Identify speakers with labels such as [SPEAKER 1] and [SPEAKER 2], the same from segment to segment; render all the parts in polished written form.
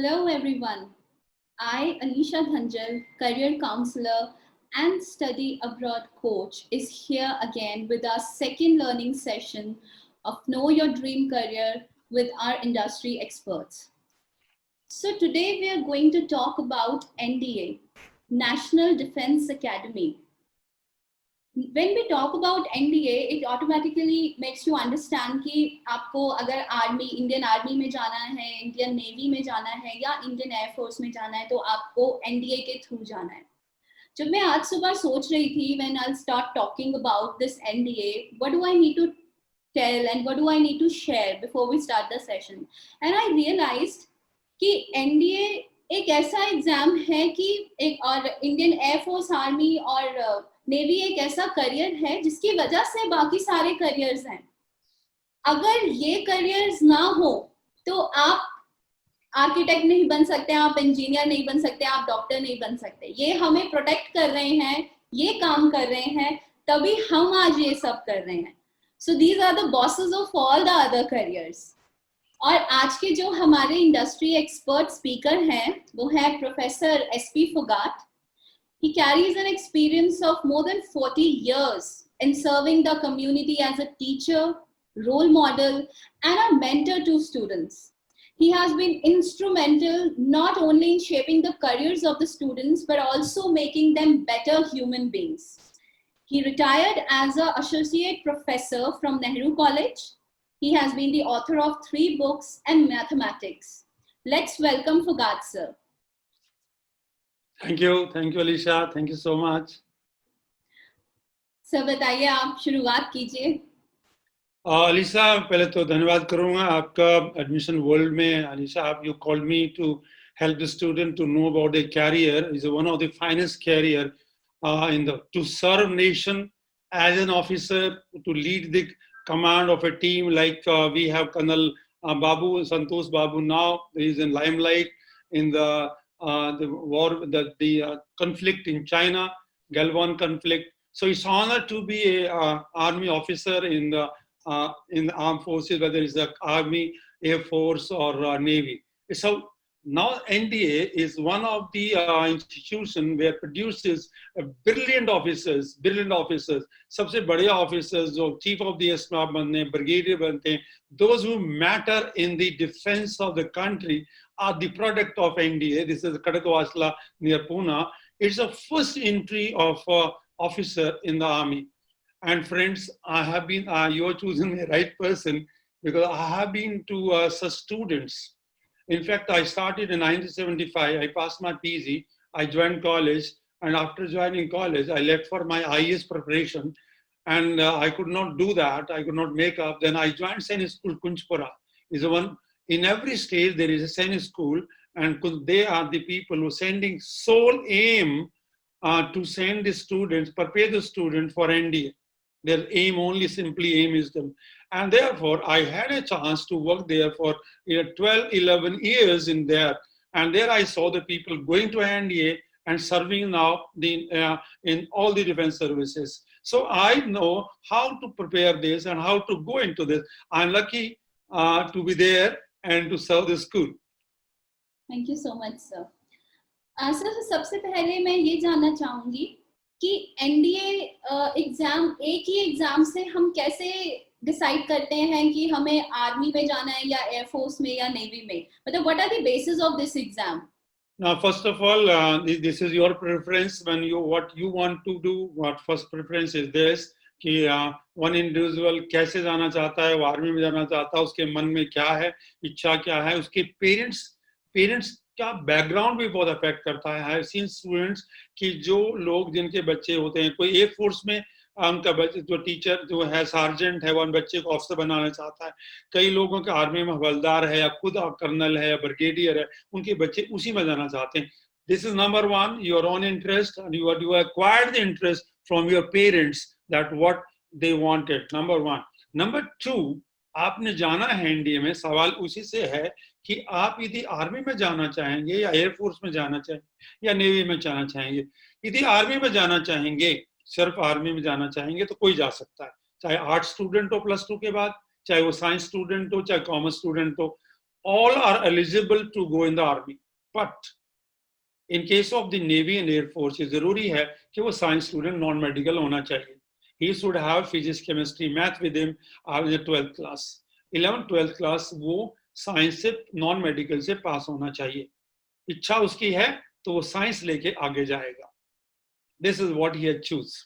[SPEAKER 1] Hello everyone. I, Anisha Dhanjal, career counselor and study abroad coach, is here again with our second learning session of Know Your Dream Career with our industry experts. So today we are going to talk about NDA, National Defense Academy. When we talk about NDA, it automatically makes you understand कि आपको अगर army Indian army में जाना है, Indian navy में जाना है या इंडियन एयरफोर्स में जाना है तो आपको एनडीए के थ्रू जाना है. जब मैं आज सुबह सोच रही थी when I'll start talking about this NDA, what do I need to tell and what do I need to share before we start the session, and I realized कि एनडीए एक ऐसा एग्जाम है कि एक और इंडियन एयरफोर्स आर्मी और navy एक ऐसा करियर है जिसकी वजह से बाकी सारे करियर्स हैं. अगर ये करियर्स ना हो तो आप आर्किटेक्ट नहीं बन सकते, आप इंजीनियर नहीं बन सकते, आप डॉक्टर नहीं बन सकते. ये हमें प्रोटेक्ट कर रहे हैं, ये काम कर रहे हैं, तभी हम आज ये सब कर रहे हैं. So these are the bosses of all the other careers. और आज के जो हमारे इंडस्ट्री एक्सपर्ट स्पीकर हैं वो है professor SP Phogat. He carries an experience of more than 40 years in serving the community as a teacher, role model, and a mentor to students. He has been instrumental not only in shaping the careers of the students, but also making them better human beings. He retired as an associate professor from Nehru College. He has been the author of 3 books and mathematics. Let's welcome Fogat sir.
[SPEAKER 2] Thank you, Alisha. Thank you so much.
[SPEAKER 1] Sir बताइए, आप शुरुआत कीजिए.
[SPEAKER 2] अलीशा, पहले तो धन्यवाद करूंगा आपका admission world में. अलीशा, आप you called me to help the student to know about their career. Is one of the finest career to serve nation as an officer, to lead the command of a team like we have Colonel Santosh Babu now. He is in limelight in the war, the conflict in China, Galwan conflict. So it's an honor to be a army officer in the armed forces, whether it's the army, air force, or navy. So now NDA is one of the institution where produces brilliant officers. सबसे बड़े officers जो chief of the staff बनते हैं, brigadier बनते हैं, those who matter in the defense of the country are the product of NDA. This is Kadakwasla near Pune. It's the first entry of officer in the army. And friends, I have been, you are choosing the right person because I have been to such students. In fact, I started in 1975. I passed my PG. I joined college. And after joining college, I left for my IAS preparation. And I could not do that. I could not make up. Then I joined Sainik School, Kunchpura. Is the one. In every state, there is a Sainik School. And they are the people who are sending sole aim to send the students, prepare the student for NDA. Their aim, only simply aim is them. And therefore, I had a chance to work there for 12, 11 years in there. And there I saw the people going to NDA and serving now in all the defense services. So I know how to prepare this and how to go into this. I'm lucky to be there and to serve the school.
[SPEAKER 1] Thank you so much, sir. Sir, सबसे पहले मैं ये जानना चाहूंगी कि NDA exam, एक ही exam से हम कैसे डिसाइड करते हैं कि हमें आर्मी में जाना है या एयरफोर्स में या नेवी में, मतलब what are the basis of this exam?
[SPEAKER 2] Now, first of all, this is your preference when what you want to do. What first preference is this कि one individual कैसे जाना चाहता है, वो आर्मी में जाना चाहता है, उसके मन में क्या है, इच्छा क्या है, उसके पेरेंट्स का बैकग्राउंड भी बहुत अफेक्ट करता है. आई हैव सीन स्टूडेंट्स कि जो लोग जिनके बच्चे होते हैं, कोई एयरफोर्स में उनका बच्चे, जो टीचर जो है सार्जेंट है, वो उन बच्चे को ऑफिसर बनाना चाहता है. कई लोगों के आर्मी में हवलदार है या खुद कर्नल है या ब्रिगेडियर है, उनके बच्चे उसी में जाना चाहते हैं. This is number one, your own interest and you acquired the interest from your parents that what they wanted. Number one. Number two, आपने जाना है एनडीए में, सवाल उसी से है कि आप यदि आर्मी में जाना चाहेंगे या एयरफोर्स में जाना चाहेंगे या नेवी में जाना चाहेंगे. यदि आर्मी में जाना चाहेंगे, सिर्फ आर्मी में जाना चाहेंगे तो कोई जा सकता है, चाहे आर्ट्स स्टूडेंट हो +2 के बाद, चाहे वो साइंस स्टूडेंट हो, चाहे कॉमर्स स्टूडेंट हो. all are eligible to go in the army, but in case of the Navy and Air Force, ये जरूरी है कि वो साइंस स्टूडेंट नॉन मेडिकल होना चाहिए. He should have physics, chemistry, math with him in the 12th class. 11th 12th class वो science से non medical से पास होना चाहिए. इच्छा उसकी है तो वो साइंस लेके आगे जाएगा. This is what he had choose.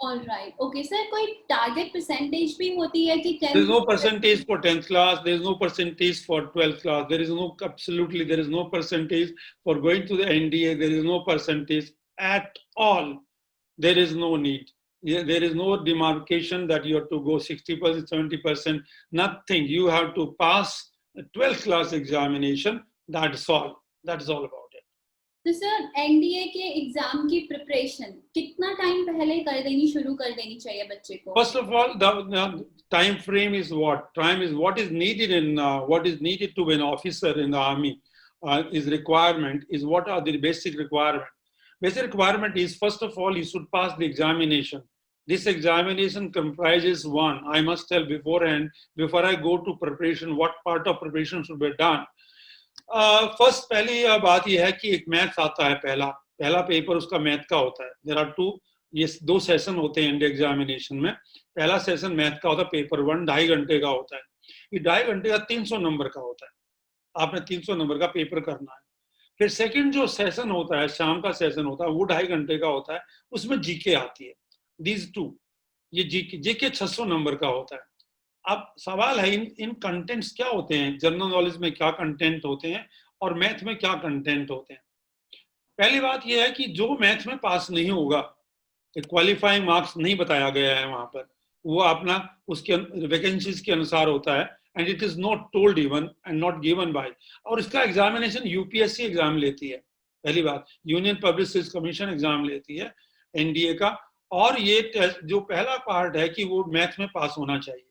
[SPEAKER 1] All right. Okay, sir. कोई target percentage भी होती है कि 10th?
[SPEAKER 2] There is no percentage for 10th class. There is no percentage for 12th class. There is no percentage for going to the NDA. There is no percentage at all. There is no need. There is no demarcation that you have to go 60%, 70%. Nothing. You have to pass the 12th class examination. That's all. That is all about it.
[SPEAKER 1] तो sir NDA के exam की preparation कितना time पहले शुरू कर देनी चाहिए बच्चे को?
[SPEAKER 2] First of all, the time frame is what? Time is what is needed to be an officer in the army. Is requirement is what are the basic requirement. Basic requirement is, first of all, you should pass the examination. This examination comprises one. I must tell beforehand, before I go to preparation, what part of preparation should be done. First पहली बात यह है कि एक maths आता है. पहला paper उसका मैथ का होता है. देयर आर ये 2 सेशन होते हैं इंडिया एग्जामिनेशन में. पहला सेशन मैथ का होता है, पेपर 1 2.5 घंटे का होता है. ये 2.5 घंटे का 300 नंबर का होता है. आपने 300 नंबर का पेपर करना है. फिर सेकंड जो सेशन होता है, शाम का सेशन होता है, वो 2.5 घंटे का होता है. उसमें जीके आती है. दीज 2 ये जीके 600 नंबर का होता है. अब सवाल है इन कंटेंट्स क्या होते हैं, जनरल नॉलेज में क्या कंटेंट होते हैं और मैथ में क्या कंटेंट होते हैं. पहली बात यह है कि जो मैथ में पास नहीं होगा, क्वालिफाइंग मार्क्स नहीं बताया गया है वहां पर, वो अपना उसके वैकेंसीज के अनुसार होता है. And it is not told even and not given by. और इसका एग्जामिनेशन यूपीएससी एग्जाम लेती है. पहली बात, union public service commission exam लेती है एनडीए का. और ये जो पहला पार्ट है कि वो मैथ में पास होना चाहिए.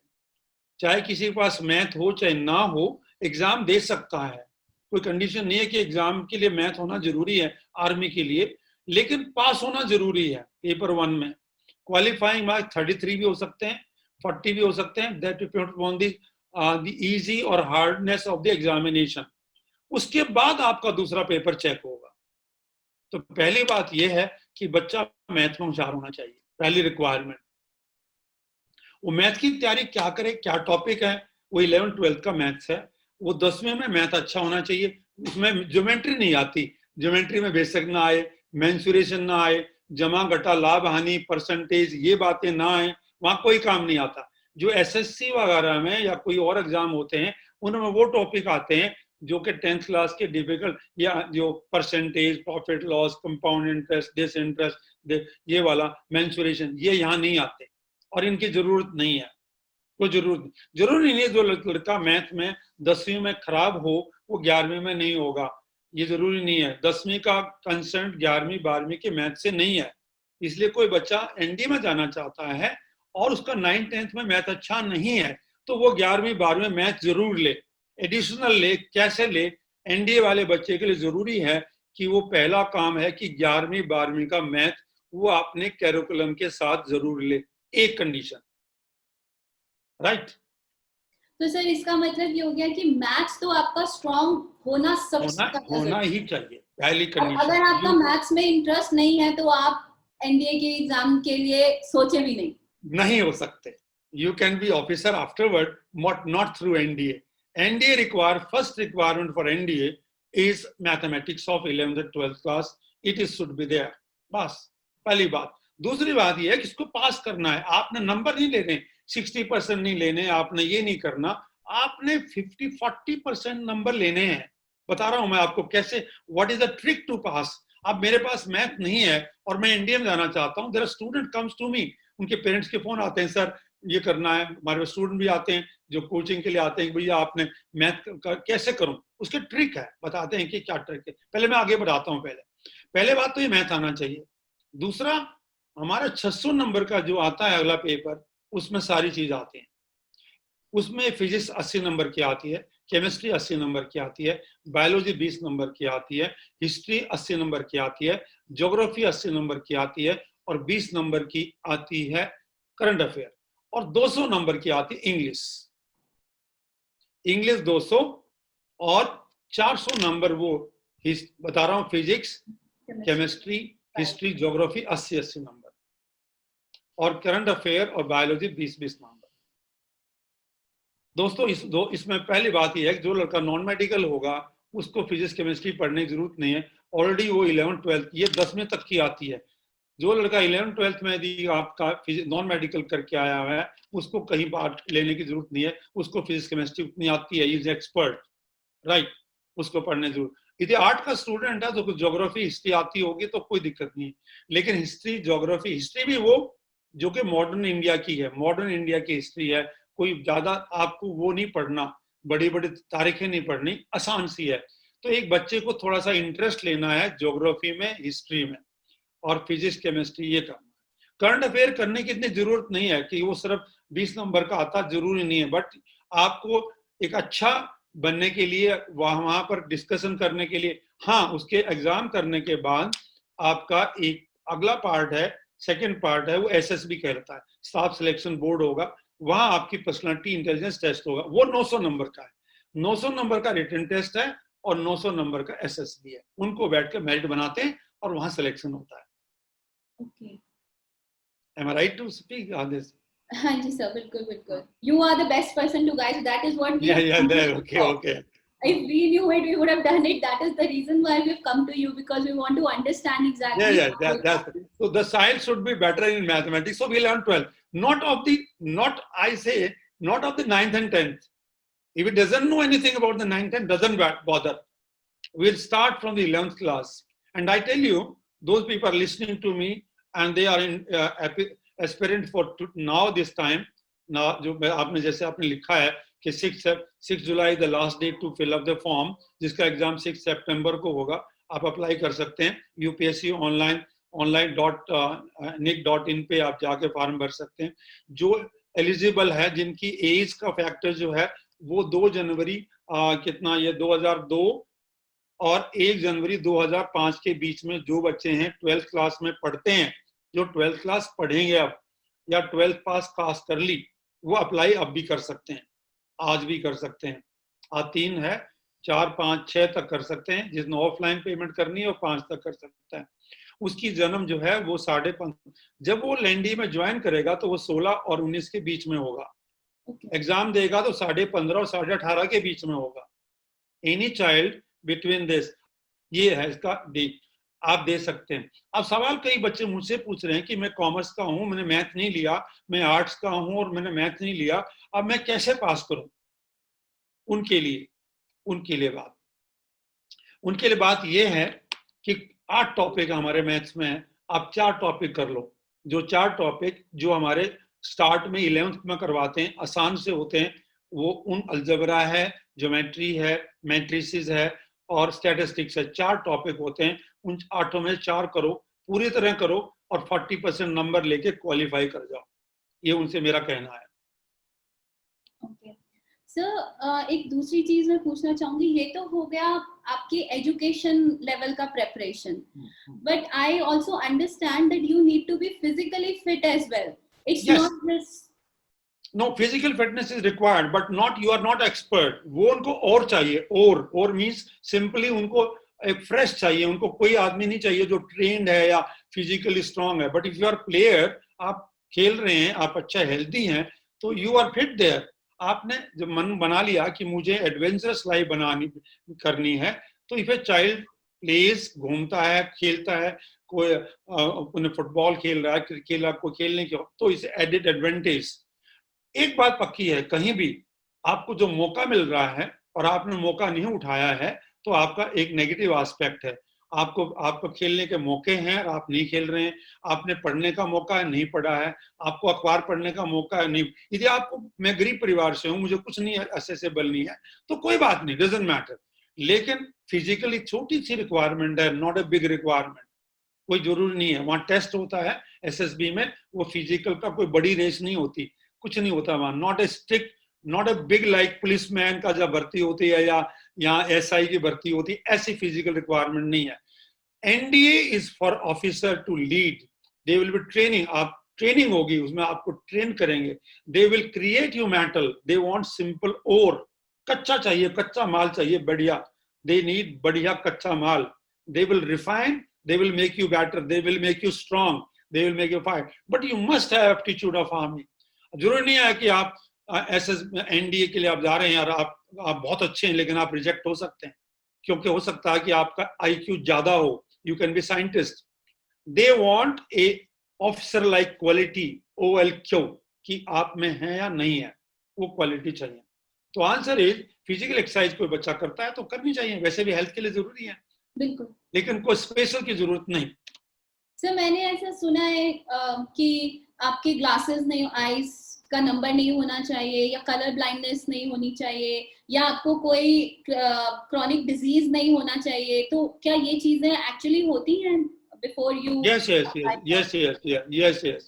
[SPEAKER 2] चाहे किसी के पास मैथ हो चाहे ना हो, एग्जाम दे सकता है. कोई कंडीशन नहीं है कि एग्जाम के लिए मैथ होना जरूरी है आर्मी के लिए, लेकिन पास होना जरूरी है. पेपर 1 में क्वालिफाइंग मार्क्स 33 भी हो सकते हैं, 40 भी हो सकते हैं. That depends on the easy और हार्डनेस ऑफ द एग्जामिनेशन. उसके बाद आपका दूसरा पेपर चेक होगा. तो पहली बात यह है कि बच्चा मैथ में होशियार होना चाहिए. पहली रिक्वायरमेंट. वो मैथ की तैयारी क्या करे, क्या टॉपिक है, वो 11th 12th का मैथ्स है. वो 10वीं में मैथ अच्छा होना चाहिए. इसमें ज्योमेट्री नहीं आती. ज्योमेट्री में बेसिक ना आए, मेंसुरेशन ना आए, जमा घटा लाभ हानि परसेंटेज ये बातें ना आए, वहां कोई काम नहीं आता. जो एसएससी वगैरह में या कोई और एग्जाम होते हैं उनमें वो टॉपिक आते हैं जो कि 10th क्लास के डिफिकल्ट, या जो percentage, profit loss, compound interest, this interest, ये वाला मेंसुरेशन, ये यहाँ नहीं आते और इनकी जरूरत नहीं है. कोई जरूरी नहीं है जो लड़का मैथ में 10वीं में खराब हो वो 11वीं में नहीं होगा. ये जरूरी नहीं है. 10वीं का कंसर्न 11वीं 12वीं के मैथ से नहीं है. इसलिए कोई बच्चा एनडी में जाना चाहता है और उसका 9th 10th में मैथ अच्छा नहीं है तो वो 11वीं 12वीं में मैथ जरूर ले, एडिशनल ले. कैसे ले? एनडीए वाले बच्चे के लिए जरूरी है कि वो पहला काम है कि 11वीं 12वीं का मैथ वो अपने कैरिकुलम के साथ जरूर ले. एक कंडीशन, राइट?
[SPEAKER 1] तो सर इसका मतलब ये हो गया कि मैथ्स तो आपका स्ट्रांग होना
[SPEAKER 2] ही चाहिए. पहली कंडीशन.
[SPEAKER 1] अगर आपका मैथ्स में इंटरेस्ट नहीं है तो आप एनडीए के एग्जाम के लिए सोचे भी नहीं
[SPEAKER 2] हो सकते. You can be officer afterward, not through NDA. NDA first requirement for NDA is mathematics of 11th and 12th class. It should be there. बस पहली बात. दूसरी बात यह है कि इसको पास करना है. आपने नंबर नहीं लेने, 60% नहीं लेने, आपने ये नहीं करना. आपने 50-40% नंबर लेने हैं. बता रहा हूं मैं आपको कैसे. What is the trick to pass. अब मेरे पास मैथ नहीं है और मैं इंडिया में जाना चाहता हूं. There student comes to me, उनके पेरेंट्स के फोन आते हैं, सर ये करना है. हमारे पास स्टूडेंट भी आते हैं जो कोचिंग के लिए आते हैं, भैया आपने मैथ कैसे करूं. उसके ट्रिक है, बताते हैं कि क्या ट्रिक है. पहले मैं आगे बढ़ाता हूं. पहले बात तो ये मैथ आना चाहिए. दूसरा, हमारा 600 नंबर का जो आता है अगला पेपर, उसमें सारी चीज आती है. उसमें फिजिक्स 80 नंबर की आती है, केमिस्ट्री 80 नंबर की आती है, बायोलॉजी 20 नंबर की आती है, हिस्ट्री 80 नंबर की आती है, ज्योग्राफी 80 नंबर की आती है और 20 नंबर की आती है करंट अफेयर और 200 नंबर की आती है इंग्लिश. इंग्लिश 200 और 400 नंबर वो बता रहा हूँ, physics, chemistry, history, geography 80-80 number, और करंट अफेयर और बायोलॉजी 20-20 नंबर। दोस्तों इसमें पहली बात यह है कि जो लड़का नॉन मेडिकल होगा उसको फिजिक्स केमिस्ट्री पढ़ने की जरूरत नहीं है, ऑलरेडी वो 11th-12th ये 10वीं तक की आती है। जो लड़का 11th-12th में यदि आपका नॉन मेडिकल करके आया हुआ है उसको कहीं पार्ट लेने की जरूरत नहीं है, उसको फिजिक्स केमिस्ट्री उतनी आती है, इज एक्सपर्ट, राइट, उसको पढ़ने की जरूरत। यदि आर्ट का स्टूडेंट है तो कुछ ज्योग्राफी हिस्ट्री आती होगी तो कोई दिक्कत नहीं, लेकिन हिस्ट्री ज्योग्राफी, हिस्ट्री भी वो जो कि मॉडर्न इंडिया की है, मॉडर्न इंडिया की हिस्ट्री है, कोई ज्यादा आपको वो नहीं पढ़ना, बड़ी बड़ी तारीखें नहीं पढ़नी, आसान सी है। तो एक बच्चे को थोड़ा सा इंटरेस्ट लेना है ज्योग्राफी में, हिस्ट्री में, और फिजिक्स केमिस्ट्री ये करना है। करंट अफेयर करने की इतनी जरूरत नहीं है कि वो सिर्फ 20 नंबर का आता, जरूरी नहीं है, बट आपको एक अच्छा बनने के लिए वहां पर डिस्कशन करने के लिए, हाँ, उसके एग्जाम करने के बाद आपका एक अगला पार्ट है, सेकंड पार्ट है, वो एसएसबी कहलाता है, स्टाफ सिलेक्शन बोर्ड होगा, वहां आपकी पर्सनालिटी इंटेलिजेंस टेस्ट होगा, वो 900 नंबर का है। 900 नंबर का रिटन टेस्ट है और 900 नंबर का एसएसबी है, उनको बैठ के मेरिट बनाते हैं और वहां सिलेक्शन होता है।
[SPEAKER 1] Okay.
[SPEAKER 2] Am I right to speak on this?
[SPEAKER 1] हाँ जी सर, बिल्कुल बिल्कुल. You are the best person to guide. That is what we have come to you
[SPEAKER 2] Okay,
[SPEAKER 1] for.
[SPEAKER 2] okay.
[SPEAKER 1] If we knew it, we would have done it. That is the reason why we've come to you, because we want to understand exactly.
[SPEAKER 2] That's so the science should be better in mathematics. So we learn 12. Not of the 9th and 10th. If it doesn't know anything about the 9th and doesn't bother, we'll start from the 11th class. And I tell you, those people are listening to me and they are in aspirant for now this time. Now, जो आपने जैसे आपने लिखा है कि 6 जुलाई the last date to fill up the form, जिसका exam 6 सितंबर को होगा, आप अप्लाई कर सकते हैं। यूपीएससी online.nic.in पे आप जाके फॉर्म भर सकते हैं। जो एलिजिबल है, जिनकी एज का फैक्टर जो है वो 2 जनवरी कितना ये 2002 और 1 जनवरी 2005 के बीच में जो बच्चे हैं 12th क्लास में पढ़ते हैं, जो 12th क्लास पढ़ेंगे अब या 12th पास कर ली, वो अप्लाई अब भी कर सकते हैं, आज भी कर सकते हैं। आज 3 है, 4, 5, 6 तक कर सकते हैं, जिसने ऑफलाइन पेमेंट करनी है वो 5 तक कर सकता है। उसकी जन्म जो है वो 5.5, जब वो लैंडी में ज्वाइन करेगा तो वो 16 और 19 के बीच में होगा। एग्जाम देगा तो 15.5 और 18.5 के बीच में होगा। एनी चाइल्ड बिटवीन दिस, ये है इसका डेट, आप दे सकते हैं। अब सवाल कई बच्चे मुझसे पूछ रहे हैं कि मैं कॉमर्स का हूं, मैंने मैथ नहीं लिया, मैं आर्ट्स का हूं और मैंने मैथ नहीं लिया, अब मैं कैसे पास करूं? उनके लिए बात ये है कि 8 टॉपिक हमारे मैथ्स में है, आप 4 टॉपिक कर लो। जो 4 टॉपिक जो हमारे स्टार्ट में 11th में करवाते हैं, आसान से होते हैं, वो उन अलजेब्रा है, ज्योमेट्री है, मैट्रिसेस है और स्टैटिस्टिक्स है। 4 टॉपिक होते हैं, उन 8 में 4 करो, पूरी तरह करो और 40% नंबर लेके क्वालिफाई कर जाओ। ये उनसे मेरा कहना है।
[SPEAKER 1] ओके सर, एक दूसरी चीज मैं पूछना चाहूंगी, ये तो हो गया आपकी एजुकेशन लेवल का preparation, but I also understand that you need to be physically fit as well. It's not this.
[SPEAKER 2] No, physical fitness is required, but not, you are not expert. वो उनको और चाहिए, और means simply उनको एक fresh चाहिए, उनको कोई आदमी नहीं चाहिए जो ट्रेंड है या फिजिकली स्ट्रांग है। But if you are player, आप खेल रहे हैं, आप अच्छा हेल्दी हैं, तो यू आर फिट देयर। आपने जब मन बना लिया कि मुझे एडवेंचरस लाइफ करनी है, तो इफ ए चाइल्ड प्लेज, घूमता है, खेलता है, कोई फुटबॉल खेल रहा है, क्रिकेट को खेलने की, तो इसे एडेड एडवांटेज। एक बात पक्की है, कहीं भी आपको जो मौका मिल रहा है और आपने मौका नहीं उठाया है, तो आपका एक नेगेटिव एस्पेक्ट है। आपको खेलने के मौके हैं और आप नहीं खेल रहे हैं, आपने पढ़ने का मौका है, नहीं पढ़ा है, आपको अखबार पढ़ने का मौका है, नहीं। यदि आपको, मैं गरीब परिवार से हूं, मुझे कुछ नहीं असेसेबल नहीं है, तो कोई बात नहीं, डजंट मैटर। लेकिन फिजिकली छोटी सी रिक्वायरमेंट है, नॉट ए बिग रिक्वायरमेंट। कोई जरूरी नहीं है, वहां टेस्ट होता है एसएसबी में, वो फिजिकल का कोई बड़ी रेस नहीं होती, कुछ नहीं होता वहां। Not a strict, not a big like policeman का जब भर्ती होती है या यहाँ एसआई की भर्ती होती है, ऐसी फिजिकल रिक्वायरमेंट नहीं है। NDA is for officer to lead, they will be training, आप ट्रेनिंग होगी, उसमें आपको ट्रेन करेंगे, they will create you metal, they want simple or, कच्चा चाहिए, कच्चा माल चाहिए बढ़िया. They need बढ़िया कच्चा माल. They will refine, they will make you better, they will make you strong, they will make you fight. But you must have aptitude of army. जरूरी नहीं है कि आप एसएस एनडीए के लिए आप जा रहे हैं और आप बहुत अच्छे हैं, लेकिन आप रिजेक्ट हो सकते हैं, क्योंकि हो सकता है कि आपका आईक्यू ज्यादा हो. You can be scientist. They want a officer like quality, OLQ, कि आप में है या नहीं है, वो क्वालिटी चाहिए. तो आंसर इज फिजिकल एक्सरसाइज कोई बच्चा करता है तो करनी चाहिए, वैसे भी हेल्थ के लिए जरूरी है,
[SPEAKER 1] बिल्कुल,
[SPEAKER 2] लेकिन कोई स्पेशल की जरूरत नहीं.
[SPEAKER 1] सर मैंने ऐसा सुना है कि आपके ग्लासेस नहीं, आईज का नंबर नहीं होना चाहिए, या कलर ब्लाइंडनेस नहीं होनी चाहिए, या आपको कोई क्रॉनिक डिजीज नहीं होना चाहिए. तो क्या ये चीजें एक्चुअली होती हैं बिफोर यू?
[SPEAKER 2] यस,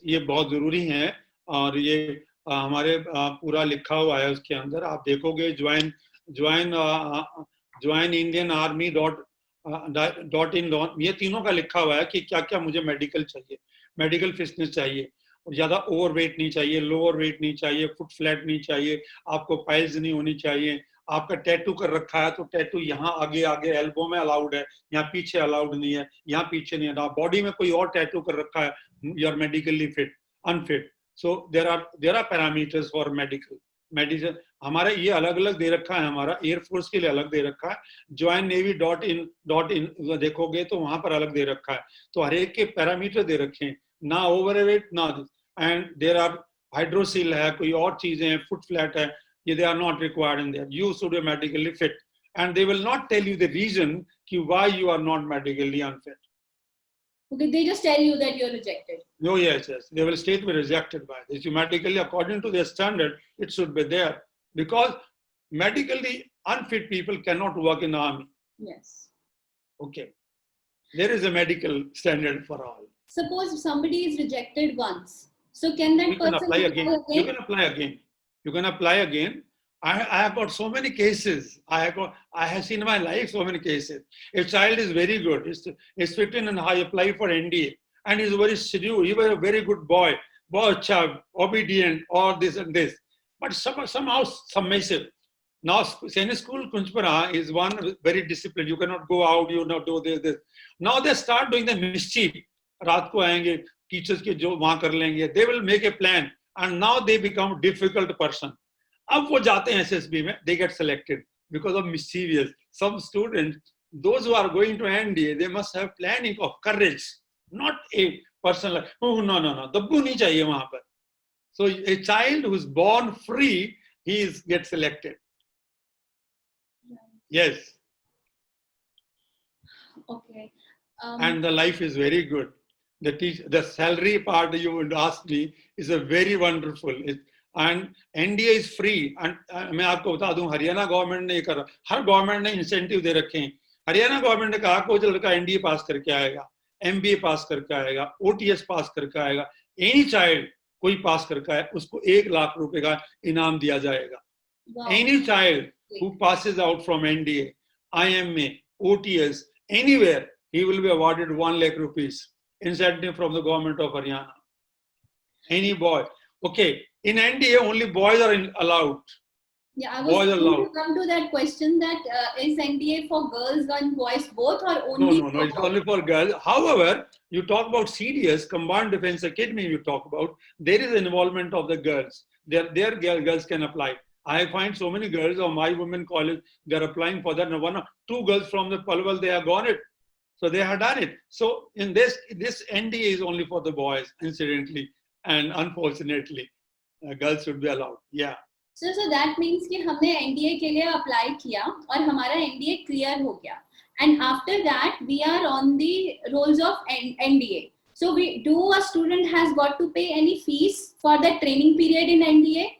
[SPEAKER 2] ये बहुत जरूरी है. और ये हमारे पूरा लिखा हुआ है उसके अंदर. आप देखोगे ज्वाइन इंडियन आर्मी .in, ये तीनों का लिखा हुआ है कि क्या क्या मुझे मेडिकल चाहिए. मेडिकल फिटनेस चाहिए, ज्यादा ओवरवेट नहीं चाहिए, लोअर वेट नहीं चाहिए, फुट फ्लैट नहीं चाहिए, आपको पाइल्स नहीं होनी चाहिए. आपका टैटू कर रखा है तो टैटू यहाँ आगे आगे एल्बो में अलाउड है, यहाँ पीछे अलाउड नहीं है, यहाँ पीछे नहीं है. बॉडी में कोई और टैटू कर रखा है, you are medically fit, unfit. So there are parameters for medicine. हमारा ये अलग अलग दे रखा है, हमारा एयरफोर्स के लिए अलग दे रखा है. ज्वाइन नेवी .in देखोगे तो वहां पर अलग दे रखा है. तो हर एक के पैरामीटर दे रखे हैं, ना ओवरवेट ना. एंड देर आर हाइड्रोसील है, कोई और चीजें हैं, फुट फ्लैट है, ये they are not required in there. You should be medically fit, and they will not tell you the reason ki why you are not medically unfit.
[SPEAKER 1] Okay, they just tell you that you're rejected.
[SPEAKER 2] No, yes, they will state be rejected by this. You medically, according to their standard, it should be there, because medically unfit people cannot work in the army.
[SPEAKER 1] Yes.
[SPEAKER 2] Okay, there is a medical standard for all.
[SPEAKER 1] Suppose somebody is rejected once, so can that person
[SPEAKER 2] apply again? You can apply again. You can apply again. I have got so many cases. I have seen in my life so many cases. A child is very good. He's 15 and I apply for NDA, and he's very scheduled. He was a very good boy, obedient, or this and this. But somehow submissive. Now, Senior School Kunchpara is one very disciplined. You cannot go out. You not do this. Now they start doing the mischief. रात को आएंगे, teachers के जो वहाँ कर लेंगे. They will make a plan. And now they become difficult person. अब वो जाते हैं SSB में, they get selected because of mischievous. Some students, those who are going to NDA, they must have planning of courage, not a person like, oh no, दब्बू नहीं चाहिए वहाँ पर. So a child who is born free, he gets selected. Yes.
[SPEAKER 1] Okay.
[SPEAKER 2] And the life is very good. The salary part you would ask me is a very wonderful. And NDA is free. And मैं आपको बता दूं, Haryana government ने कर, हर government ने incentive दे रखे हैं. Haryana government ने कहा कोई लड़का NDA पास करके आएगा, MBA पास करके आएगा, OTS पास करके आएगा, एनी चाइल्ड कोई पास करके आए, उसको 1 लाख रुपए का इनाम दिया जाएगा. Any child who passes out from NDA, IMA, OTS, anywhere, he will be awarded 1 lakh rupees incentive from the government of Haryana. Any boy. Okay, in NDA only boys are allowed.
[SPEAKER 1] Yeah, I was going to come to that question, that is NDA for girls and boys both, or only?
[SPEAKER 2] No, it's only for girls. However, you talk about CDS, Combined Defense Academy, you talk about, there is involvement of the girls. Their girls can apply. I find so many girls of my women college, they're applying for that. 1 or 2 girls from the Palwal, they have gone it. So they have done it. So in this NDA is only for the boys, incidentally, and unfortunately, girls should be allowed. Yeah.
[SPEAKER 1] So that means कि हमने NDA के लिए apply किया और हमारा NDA clear हो गया. And after that, we are on the rolls of NDA. So a student has got to pay any fees for the training period in NDA?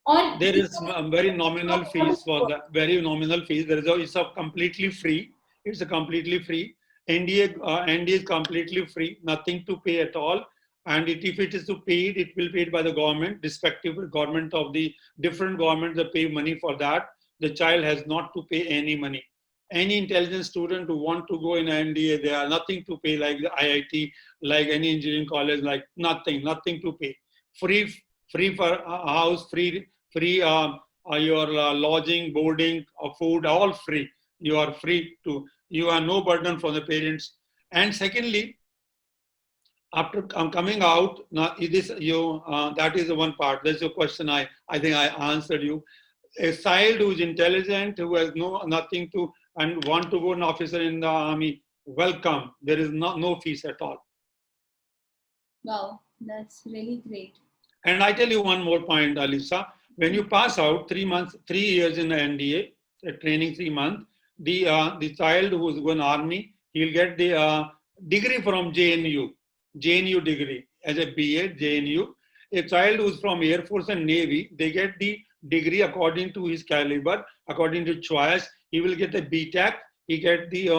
[SPEAKER 1] Or
[SPEAKER 2] there is very nominal fees for that. Very nominal fees. It's a completely free. It's a completely free. NDA is completely free. Nothing to pay at all. And if it is to pay it will be paid by the government, respective government of the different governments that pay money for that. The child has not to pay any money. Any intelligent student who want to go in NDA, they are nothing to pay, like the IIT, like any engineering college, like nothing to pay. Free for a house, free your lodging, boarding, food, all free. You are free to, you have no burden from the parents. And secondly, after coming out, now this you that is the one part. That's the question I think I answered you. A child who is intelligent, who has nothing to and want to go an officer in the army, welcome. There is no fees at all.
[SPEAKER 1] Wow, that's really great.
[SPEAKER 2] And I tell you one more point, Alisa. When you pass out 3 months, 3 years in the NDA, training 3 months, the child who is going army, he'll get the degree from JNU degree as a BA, JNU. A child who's from Air Force and Navy, they get the degree according to his caliber, according to choice. He will get a BTEC, he get the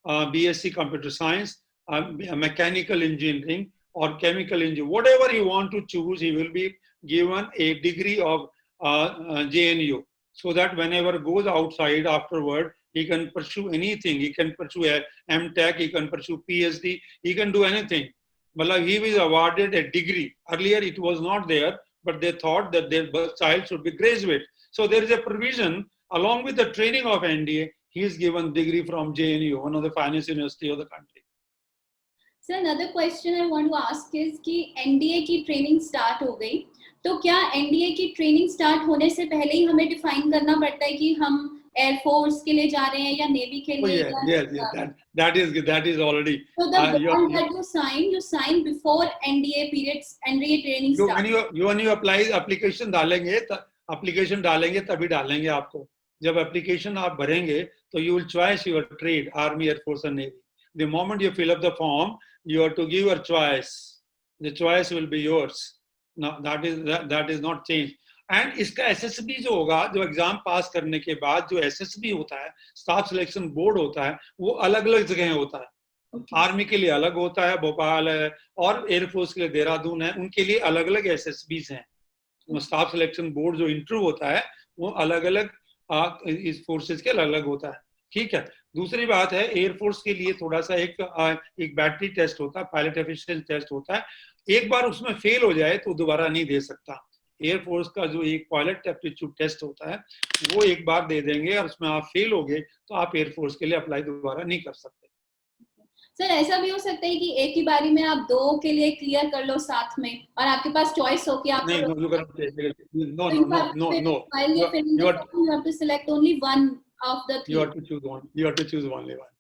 [SPEAKER 2] BSc Computer Science, Mechanical Engineering, or Chemical Engineering. Whatever you want to choose, he will be given a degree of JNU, so that whenever goes outside afterward, he can pursue anything. He can pursue a MTech, he can pursue PhD, he can do anything. But he was awarded a degree. Earlier it was not there, but they thought that their child should be graduate. So there is a provision along with the training of NDA. He is given degree from JNU, one of the finest university of the country.
[SPEAKER 1] So another question I want to ask is कि NDA की training start हो गई, तो क्या NDA की training start होने से पहले ही हमें define करना पड़ता है कि हम Air Force के लिए जा रहे हैं या Navy के लिए?
[SPEAKER 2] Yes. That is already.
[SPEAKER 1] So the bond that you sign before NDA periods, NDA training starts.
[SPEAKER 2] When you apply application डालेंगे तभी डालेंगे आपको. जब application आप भरेंगे तो you will choose your trade, Army, Air Force and Navy. The moment you fill up the form, you have to give your choice. The choice will be yours. No, that is not changed. And इसका SSB जो होगा, जो exam पास करने के बाद जो SSB होता है, स्टाफ सिलेक्शन बोर्ड होता है, वो अलग अलग जगह होता है. आर्मी के लिए अलग होता है, भोपाल है, और एयरफोर्स के लिए देहरादून है. उनके लिए अलग अलग एसएसबीज हैं. स्टाफ सिलेक्शन बोर्ड जो इंटरव्यू होता है वो अलग अलग इस फोर्सेस के अलग अलग होता है. ठीक है. दूसरी बात है, एयरफोर्स के लिए थोड़ा सा एक बैटरी टेस्ट होता है, पायलट एफिशिएंसी टेस्ट होता है. एक बार उसमें फेल हो जाए तो दोबारा नहीं दे सकता. एयरफोर्स का जो एक पायलट एप्टीट्यूड टेस्ट होता है वो एक बार दे देंगे, और उसमें आप फेल हो गए तो आप एयरफोर्स के लिए अप्लाई दोबारा नहीं कर सकते.
[SPEAKER 1] सर ऐसा भी हो सकता है कि एक ही बारी में आप दो के लिए क्लियर कर लो साथ में, और आपके पास चॉइस हो कि आप
[SPEAKER 2] नहीं, no,
[SPEAKER 1] you have to select only one of the three.
[SPEAKER 2] You have to choose one. You have to choose only one.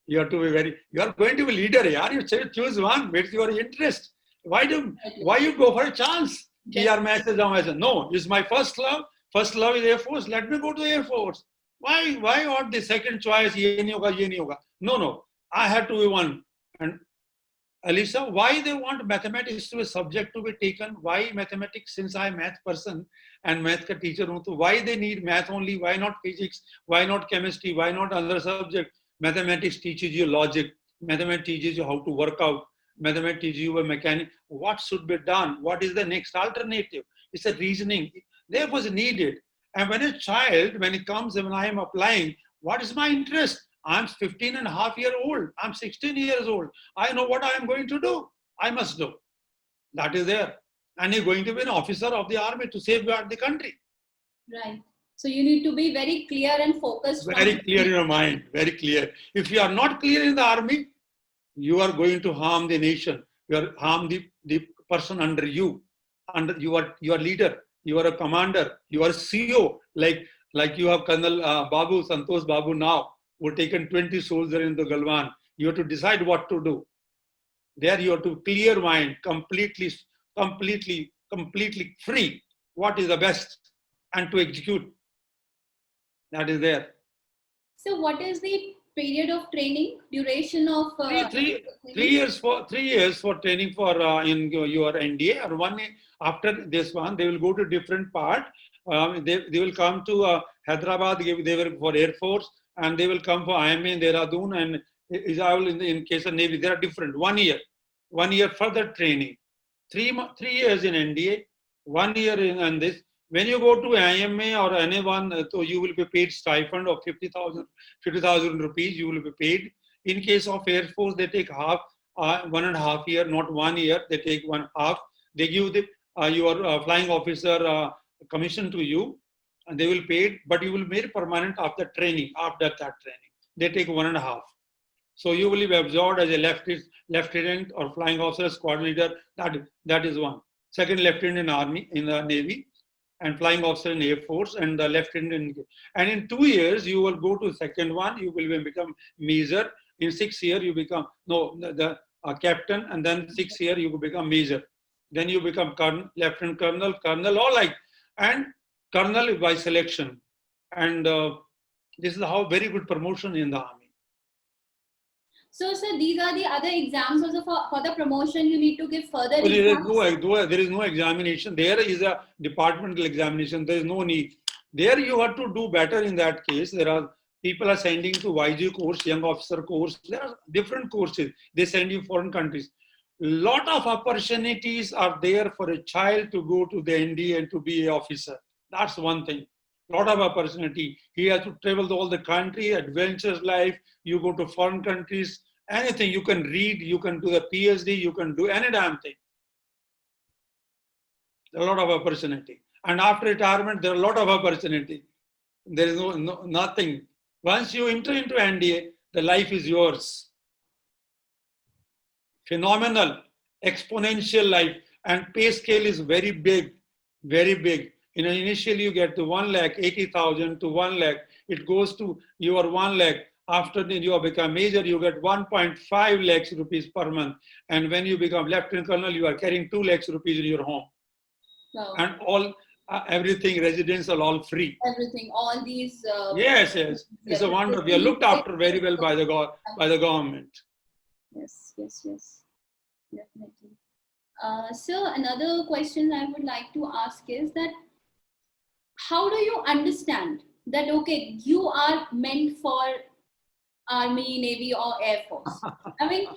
[SPEAKER 2] You have to be you are going to be leader, yaar. You choose one. It's your interest. Why you go for a chance? No, it's my first love. First love is Air Force. Let me go to Air Force. Why not the second choice? Ye nahi hoga. No. I have to be one. And Alisa, why they want mathematics to be a subject to be taken? Why mathematics? Since I am math person and math ka teacher hu, to why they need math only? Why not physics? Why not chemistry? Why not other subject? Mathematics teaches you logic. Mathematics teaches you how to work out. Mathematics teaches you a mechanic. What should be done? What is the next alternative? It's a reasoning. Therefore, it's needed. And when a child, when I am applying, what is my interest? I'm 15 and a half year old. I'm 16 years old. I know what I am going to do. I must do. That is there. And you're going to be an officer of the army to safeguard the country.
[SPEAKER 1] Right. So you need to be very clear and focused.
[SPEAKER 2] Very clear in your mind. Very clear. If you are not clear in the army, you are going to harm the nation. You are harm the person under you. You are leader. You are a commander. You are a CEO. Like you have Colonel Santosh Babu now, who taken 20 soldiers into Galwan. You have to decide what to do. There you have to clear mind, completely free. What is the best, and to execute. That is there.
[SPEAKER 1] So what is the period of training, duration of
[SPEAKER 2] 3 years for training for in your NDA, or 1 year after this one they will go to different part. They will come to Hyderabad. They will for Air Force, and they will come for IMA in Dehradun and Israel in case of Navy. They are different. 1 year further training. 3 years in NDA, 1 year in this. When you go to IMA or anyone, so you will be paid stipend of 50,000 rupees. You will be paid. In case of Air Force, they take half, 1.5 year, not 1 year. They take 1/2. They give your flying officer commission to you. and they will pay it, but you will be made permanent after training, after that training. They take 1.5. So you will be absorbed as a lieutenant or flying officer, squad leader. That is one. Second, lieutenant in army, in the navy, and flying officer in air force, and the lieutenant in. And in 2 years, you will go to second one. You will become major. In 6 years, you become the captain, and then 6 years you will become major. Then you become colonel, lieutenant colonel, all like, and colonel by selection. And this is how very good promotion in the army.
[SPEAKER 1] So, sir, these are the other exams also for the promotion. You need to give further
[SPEAKER 2] So
[SPEAKER 1] exams.
[SPEAKER 2] there is no examination. There is a departmental examination. There is no need. There you have to do better in that case. There are people are sending to YG course, young officer course. There are different courses. They send you foreign countries. Lot of opportunities are there for a child to go to the NDA and to be an officer. That's one thing. Lot of opportunity. He has to travel to all the country, adventures life. You go to foreign countries, anything you can read, you can do the PhD, you can do any damn thing. There are a lot of opportunity. And after retirement, there are a lot of opportunity. There is nothing. Once you enter into NDA, the life is yours. Phenomenal, exponential life, and pay scale is very big, very big. Initially you get to 1,80,000 to 1 lakh. It goes to your 1 lakh. After you become major, you get 1.5 lakhs rupees per month. And when you become lieutenant colonel, you are carrying 2 lakhs rupees in your home.
[SPEAKER 1] Wow.
[SPEAKER 2] And all everything residential, all free.
[SPEAKER 1] Everything, all these.
[SPEAKER 2] Yes. It's a wonder. We are looked after very well by the government.
[SPEAKER 1] Yes. Definitely. So another question I would like to ask is that how do you understand that, okay, you are meant for Army, Navy, or Air Force? I mean,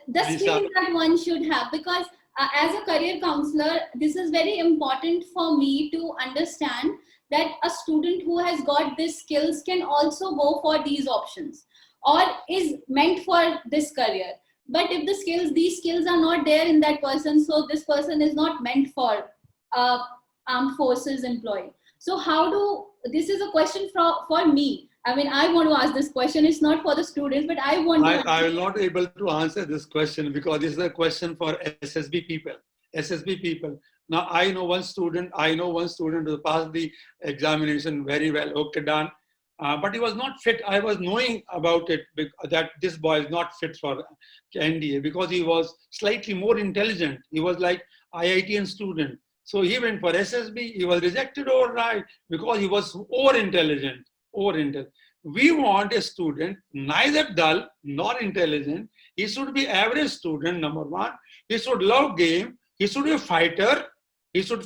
[SPEAKER 1] the skills that one should have, because as a career counselor, this is very important for me to understand that a student who has got these skills can also go for these options or is meant for this career. But if these skills are not there in that person, so this person is not meant for armed forces employee. So this is a question for me. I mean, I want to ask this question. It's not for the students, but I want to.
[SPEAKER 2] I will not be able to answer this question because this is a question for SSB people. SSB people. Now, I know one student who passed the examination very well. Okay, done. But he was not fit. I was knowing about it, that this boy is not fit for NDA because he was slightly more intelligent. He was like IITian student. So he went for SSB. He was rejected overnight because he was over-intelligent. We want a student neither dull nor intelligent. He should be average student, number one. He should love game. He should be a fighter. He should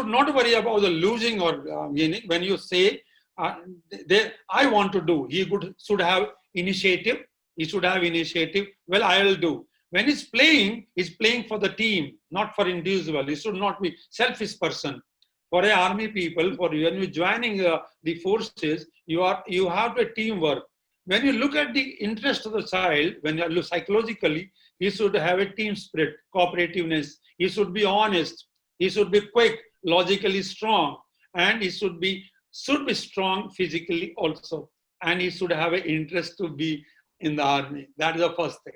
[SPEAKER 2] not worry about the losing or meaning. When you say, I want to do, should have initiative. He should have initiative. Well, I will do. When he's playing for the team, not for individual. He should not be selfish person. For an army people, when you're joining the forces, you have to teamwork. When you look at the interest of the child, when you look psychologically, he should have a team spirit, cooperativeness. He should be honest. He should be quick, logically strong, and he should be strong physically also. And he should have an interest to be in the army. That is the first thing.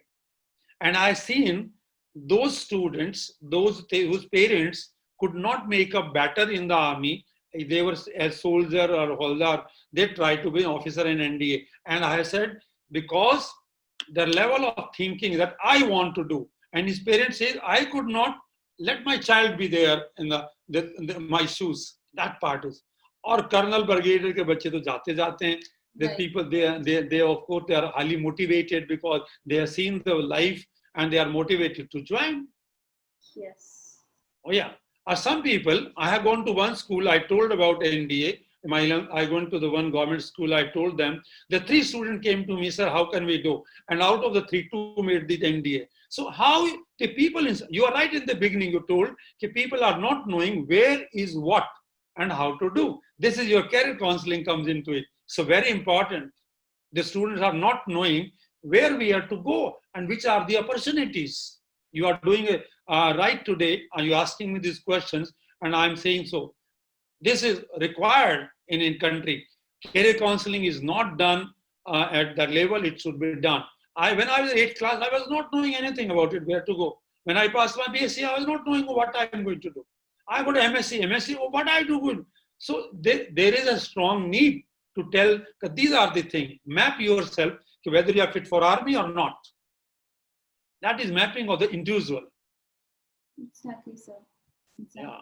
[SPEAKER 2] And I've seen those students, whose parents could not make up better in the army. They were a soldier or Holdar. They tried to be an officer in NDA. And I said, because the level of thinking that I want to do, and his parents said, I could not let my child be there in my shoes. That part is. Or Colonel Brigadier ke bachche to jaate hain. The people, they of course, they are highly motivated because they have seen the life and they are motivated to join.
[SPEAKER 1] Yes.
[SPEAKER 2] Oh yeah. Some people, I have gone to one school, I told about NDA. I went to the one government school, I told them, the 3 students came to me, sir, how can we do? And out of the 3, 2 made the NDA. So how the people, you are right in the beginning, you told, people are not knowing where is what and how to do. This is your career counseling comes into it. So very important. The students are not knowing where we are to go and which are the opportunities. You are doing right today. Are you asking me these questions? and I'm saying so. This is required in country. Career counseling is not done at that level. It should be done. When I was in 8th class, I was not knowing anything about it, where to go. When I passed my BSc, I was not knowing what I am going to do. I go to MSc, what I do good. So there is a strong need to tell that these are the things. Map yourself whether you are fit for army or not. That is mapping of the individual.
[SPEAKER 1] Exactly, sir. Exactly.
[SPEAKER 2] Yeah.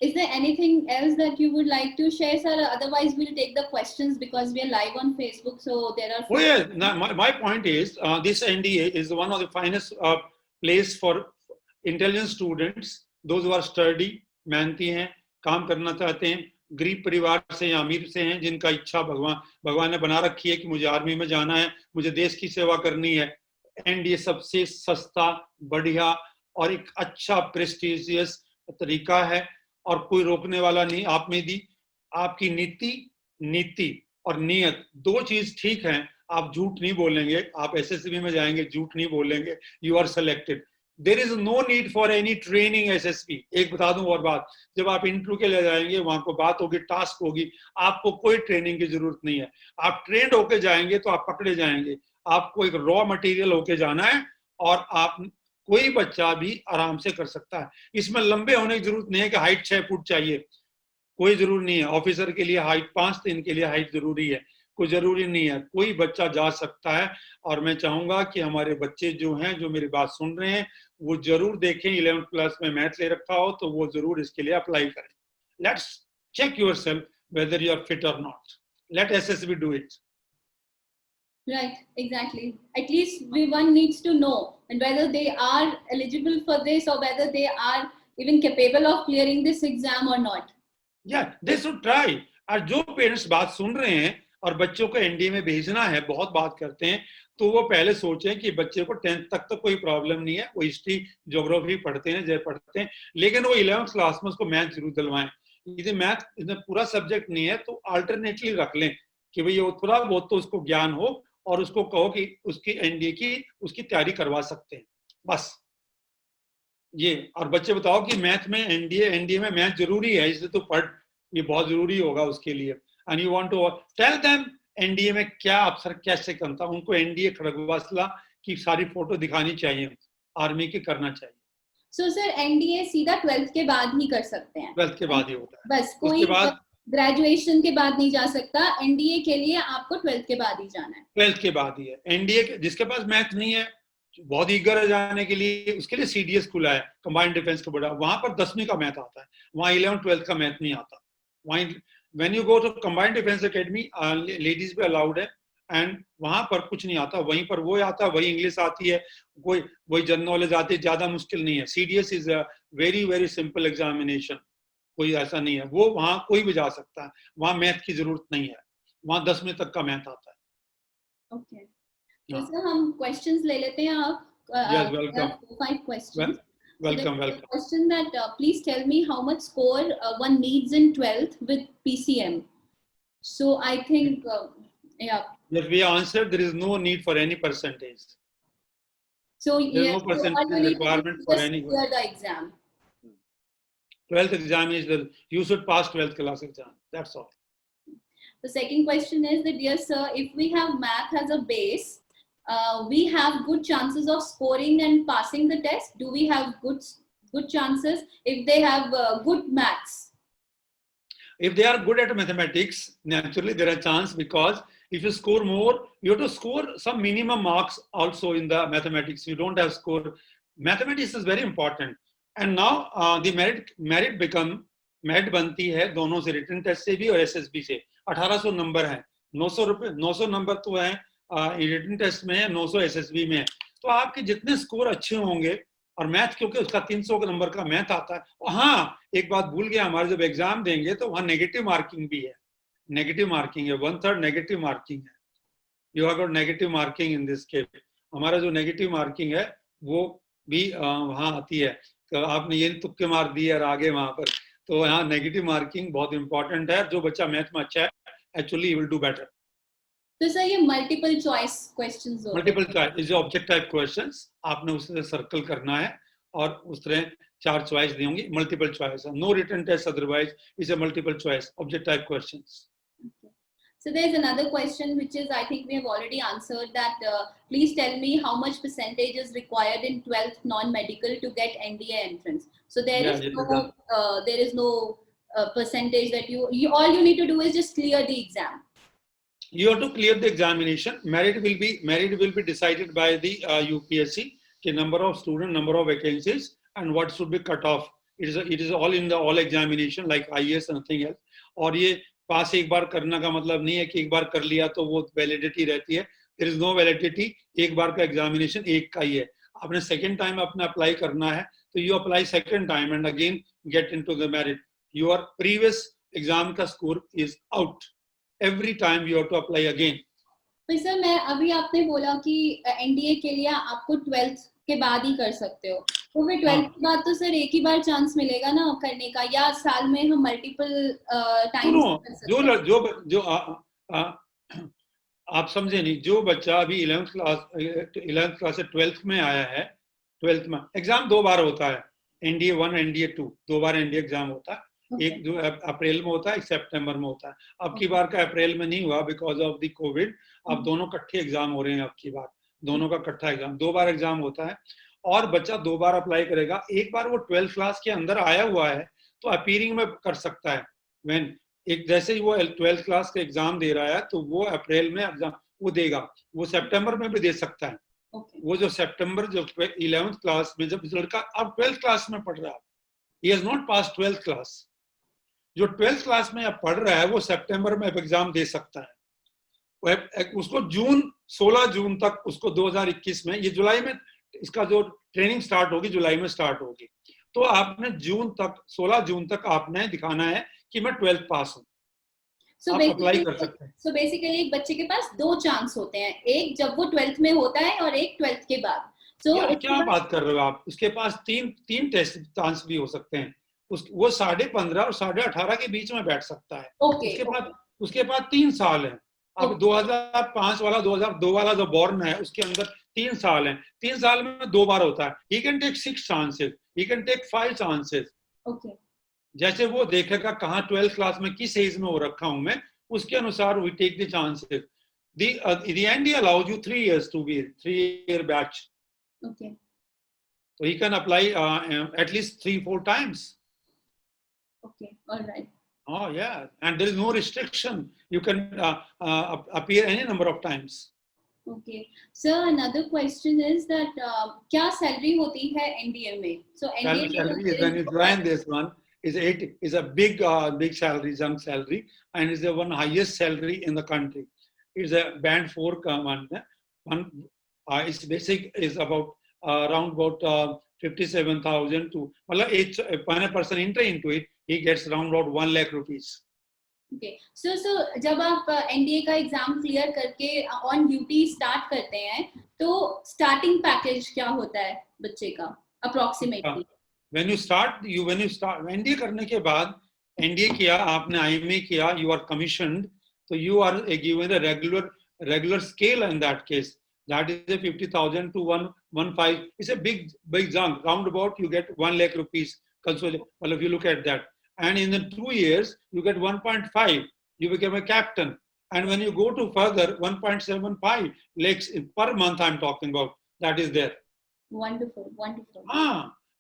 [SPEAKER 1] Is there anything else that you would like to share, sir? Otherwise, we'll take the questions because we are live on Facebook. So there are.
[SPEAKER 2] Oh yeah. Now, my point is, this NDA is one of the finest place for intelligent students, those who are sturdy, मेहनती हैं, काम करना चाहते हैं, गरीब परिवार से या अमीर से हैं, जिनका इच्छा भगवान ने बना रखी है कि मुझे आर्मी में जाना है, मुझे देश की सेवा करनी है. एनडीए सबसे सस्ता, बढ़िया और एक अच्छा प्रेस्टिजियस तरीका है और कोई रोकने वाला नहीं. आप में दी आपकी नीति और नियत दो चीज ठीक है. आप झूठ नहीं बोलेंगे, आप एसएसबी में जाएंगे, झूठ नहीं बोलेंगे, you are selected. There is no need for any training SSB. एक बता दूं और बात, जब आप इंटरव्यू के लिए जाएंगे, वहां को बात होगी, टास्क होगी, आपको कोई ट्रेनिंग की जरूरत नहीं है. आप ट्रेंड होके जाएंगे तो आप पकड़े जाएंगे. आपको एक रॉ मटेरियल होके जाना है और आप कोई बच्चा भी आराम से कर सकता है. इसमें लंबे होने की जरूरत नहीं है कि हाइट 6 फुट चाहिए, कोई जरूरी नहीं है. ऑफिसर के लिए हाइट 5 3 के लिए हाइट जरूरी है, कोई जरूरी नहीं है. कोई बच्चा जा सकता है. और मैं चाहूंगा कि हमारे बच्चे जो हैं, जो मेरी बात सुन रहे हैं, वो जरूर देखें. 11th क्लास में मैथ ले रखा हो तो वो जरूर इसके लिए अप्लाई करें. Let's check yourself whether you are fit और not. Let SSB do it.
[SPEAKER 1] Right, exactly. At least one needs to know and whether they are eligible for this or whether they are even capable of clearing this exam or not.
[SPEAKER 2] Yeah, they should try. और जो parents बात सुन रहे हैं और बच्चों को NDA में भेजना है, बहुत बात करते हैं, तो वो पहले सोचें कि बच्चे को 10th तक तो कोई प्रॉब्लम नहीं है, वो हिस्ट्री ज्योग्राफी पढ़ते हैं, लेकिन वो 11th क्लास में उसको मैथ जरूर दिलवाएं. यदि मैथ इसमें पूरा सब्जेक्ट नहीं है तो अल्टरनेटली रख लें कि भाई ये थोड़ा बहुत तो उसको ज्ञान हो और उसको कहो कि उसकी एनडीए की उसकी तैयारी करवा सकते हैं, बस ये. और बच्चे बताओ कि मैथ में एनडीए में मैथ जरूरी है, इसलिए तो पढ़, ये बहुत जरूरी होगा उसके लिए. And you want to tell them NDA में क्या अफसर कैसे करता. उनको एनडीए खड़गवासला की सारी फोटो दिखानी चाहिए, आर्मी की करना चाहिए.
[SPEAKER 1] सो सर एनडीए सीधा 12th के बाद ही कर सकते हैं?
[SPEAKER 2] 12th के बाद ही होता है,
[SPEAKER 1] बस कोई ग्रेजुएशन के बाद नहीं जा सकता. एनडीए के लिए आपको 12th के बाद ही जाना है.
[SPEAKER 2] 12th के बाद ही है. एनडीए जिसके पास मैथ नहीं है, बहुत ईगर है जाने के लिए, उसके लिए सीडीएस खुला है, कंबाइंड डिफेंस का बड़ा. वहां पर 10वीं का मैथ आता है, वहां 11th 12th का मैथ नहीं आता. वहां when you go to combined defence academy, ladies भी अलाउड है एंड वहां पर कुछ नहीं आता. वहीं पर वो आता है, वही इंग्लिश आती है, वही जनरल नॉलेज आती है, ज्यादा मुश्किल नहीं है. CDS is a very very simple examination, कोई ऐसा नहीं है. वो वहां कोई भी जा सकता है, वहां मैथ की जरूरत नहीं है, वहां 10वीं तक का मैथ आता है.
[SPEAKER 1] ओके, तो सर हम क्वेश्चंस ले लेते हैं. आप
[SPEAKER 2] Yes, welcome.
[SPEAKER 1] 5 questions.
[SPEAKER 2] Welcome.
[SPEAKER 1] Question that please tell me how much score one needs in 12th with PCM. So I think yeah.
[SPEAKER 2] Yes, we answered there is no need for any percentage.
[SPEAKER 1] So
[SPEAKER 2] there is no percentage requirement for any.
[SPEAKER 1] Clear the exam.
[SPEAKER 2] 12th exam is you should pass 12th class exam. That's all.
[SPEAKER 1] The second question is that, dear sir, if we have math as a base, we have good chances of scoring and passing the test. Do we have good chances if they have good maths?
[SPEAKER 2] If they are good at mathematics, naturally there are chance, because if you score more, you have to score some minimum marks also in the mathematics. You don't have score. Mathematics is very important. And now the merit बनती है दोनों से, written test से भी और SSB से. 1800 number है, 900 number तो है रिटन टेस्ट में है, 900 एसएसबी में है. तो आपके जितने स्कोर अच्छे होंगे, और मैथ क्योंकि उसका 300 नंबर का मैथ आता है. और हाँ, एक बात भूल गया, हमारे जब एग्जाम देंगे तो वहाँ नेगेटिव मार्किंग भी है. नेगेटिव मार्किंग है, 1/3 नेगेटिव मार्किंग है. You have got negative marking in this case. हमारा जो नेगेटिव मार्किंग है वो भी वहाँ आती है. तो आपने ये तुक्के मार दिए और आगे वहां पर, तो यहाँ नेगेटिव मार्किंग बहुत इंपॉर्टेंट है. जो बच्चा मैथ में अच्छा है, एक्चुअली विल डू बेटर.
[SPEAKER 1] तो सर ये मल्टीपल चॉइस क्वेश्चंस होते हैं.
[SPEAKER 2] Multiple choice is object type questions. आपने उसे सर्कल करना है और उस तरह 4 चॉइस दी होंगी, multiple choice, no written test otherwise is a multiple choice objective type questions.
[SPEAKER 1] So there's another question which is, I think we have already answered that. Please tell me how much percentage is required in 12th non-medical to get NDA entrance. So there is no percentage that you all you need to do is just clear the exam.
[SPEAKER 2] You have to clear the examination. Merit will be decided by the UPSC. The number of student, number of vacancies, and what should be cut off. It is all in the all examination like IAS, nothing else. और ये पास एक बार करने का मतलब नहीं है कि एक बार कर लिया तो वो वैलिडिटी रहती है. There is no validity. एक बार का एग्जामिनेशन एक का ही है. आपने सेकेंड टाइम अपना अप्लाई करना है तो you apply second time and again get into the merit. Your previous exam का score is out. Every time you have to apply again.
[SPEAKER 1] तो सर मैं अभी आपने बोला कि एनडीए के लिए आपको 12th के बाद ही कर सकते हो, तो फिर 12th के बाद तो सर एक ही बार चांस मिलेगा ना करने का, या साल में हम मल्टीपल टाइम्स कर सकते हैं?
[SPEAKER 2] जो आप समझे नहीं, जो बच्चा अभी 11th क्लास से 12th में आया है, 12th में एग्जाम 2 बार होता है, एनडीए 1 एनडीए 2, 2 बार एनडीए एग्जाम होता है. एक जो अप्रैल में होता है, एक सितंबर में होता है. अब की बार का अप्रैल में नहीं हुआ बिकॉज ऑफ द कोविड. अब दोनों इकट्ठे एग्जाम हो रहे हैं. अब की बार दोनों का इकट्ठा एग्जाम, 2 बार एग्जाम होता है और बच्चा 2 बार अप्लाई करेगा. एक बार वो 12th क्लास के अंदर आया हुआ है तो अपीयरिंग में कर सकता है. व्हेन एक जैसे ही वो 12th क्लास का एग्जाम दे रहा है तो वो अप्रैल में एग्जाम वो देगा, वो सितंबर में भी दे सकता है. वो जो सितंबर जो 11th क्लास में जब लड़का अब 12th क्लास में पढ़ रहा है, he has not passed 12th class, जो 12th क्लास में अब पढ़ रहा है वो सितंबर में एग्जाम दे सकता है. उसको 16 जून तक उसको 2021 में, ये जुलाई में इसका जो ट्रेनिंग स्टार्ट होगी, जुलाई में स्टार्ट होगी, तो आपने जून तक 16 जून तक आपने दिखाना है कि मैं 12th पास हूँ. आप अप्लाई कर सकते हैं.
[SPEAKER 1] सो बेसिकली एक बच्चे के पास 2 चांस होते हैं, एक जब वो 12th में होता है और एक 12th के बाद.
[SPEAKER 2] क्या बात कर रहे हो आप? उसके पास 3 टेस्ट चांस भी हो सकते हैं. वो 15.5 और 18.5 के बीच में बैठ सकता है. उसके बाद 3 साल है. अब 2005 वाला 2002 वाला जो बॉर्न है उसके अंदर 3 साल है. 3 साल में 2 बार होता है. he can take 6 chances, he can take 5 chances. जैसे वो देखेगा कहाँ 12th क्लास में किस एज में हो रखा हूं मैं, उसके अनुसार we take the chances. The ND allows you 3 years to be 3-year batch. So he can apply at least 3-4 times.
[SPEAKER 1] All right.
[SPEAKER 2] Oh yeah, and there is no restriction. You can appear any number of times.
[SPEAKER 1] Okay. So another question is that क्या salary होती है NDA में? So NDA
[SPEAKER 2] salary is when you join this one is a big salary, young salary, and is the one highest salary in the country. It's a band 4 one. Its basic is about around about 57,000 to. मतलब when a person enter into it, he gets around about 1 lakh rupees.
[SPEAKER 1] Okay. So जब आप NDA का exam clear करके on duty start करते हैं तो starting package क्या होता है बच्चे का approximately?
[SPEAKER 2] When you start NDA करने के बाद, NDA किया आपने, IMA किया, you are commissioned, so you are given a regular scale in that case. That is a 50,000 to 115. It's a big jump. Roundabout you get 1 lakh rupees. Well, if you look at that. And in the 2 years, you get 1.5. You become a captain. And when you go to further, 1.75 lakhs per month I'm talking about. That is there.
[SPEAKER 1] Wonderful.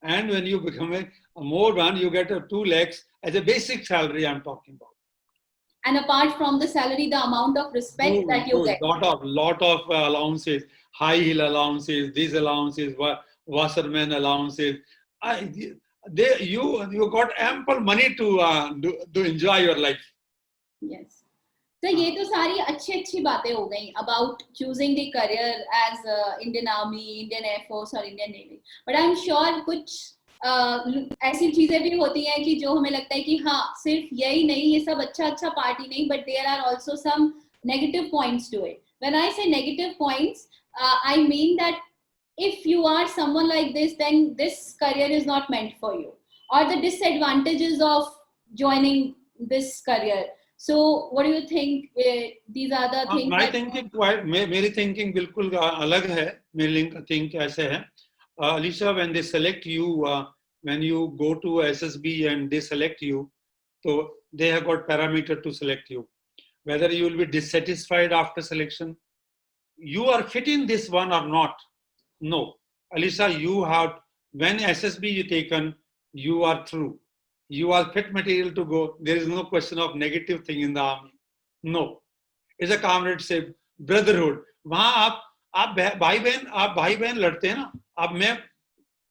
[SPEAKER 2] And when you become a more one, you get 2 lakhs as a basic salary I'm talking about.
[SPEAKER 1] And apart from the salary, the amount of respect that you get.
[SPEAKER 2] Lot of allowances, high heel allowances, these allowances, washerman allowances. You got ample money to enjoy your life.
[SPEAKER 1] Yes. So ये तो सारी अच्छी बातें हो गई about choosing the career as Indian Army, Indian Air Force or Indian Navy. But I'm sure कुछ ऐसी चीजें भी होती हैं कि जो हमें लगता है कि हाँ सिर्फ यही नहीं, ये सब अच्छा पार्ट ही नहीं, but there are also some negative points to it. When I say negative points, I mean that if you are someone like this, then this career is not meant for you, or the disadvantages of joining this career. So what do you think? These are the things.
[SPEAKER 2] My thinking मेरी thinking बिल्कुल अलग है. मेरी think ऐसे है. Alicia, when they select you, when you go to SSB and they select you, so they have got parameter to select you. Whether you will be dissatisfied after selection, you are fit in this one or not. No, Alicia, you have, when SSB you taken, you are through. You are fit material to go. There is no question of negative thing in the army. No, it's a comradeship, brotherhood. वहां आप भाई बहन लड़ते हैं ना. अब मैं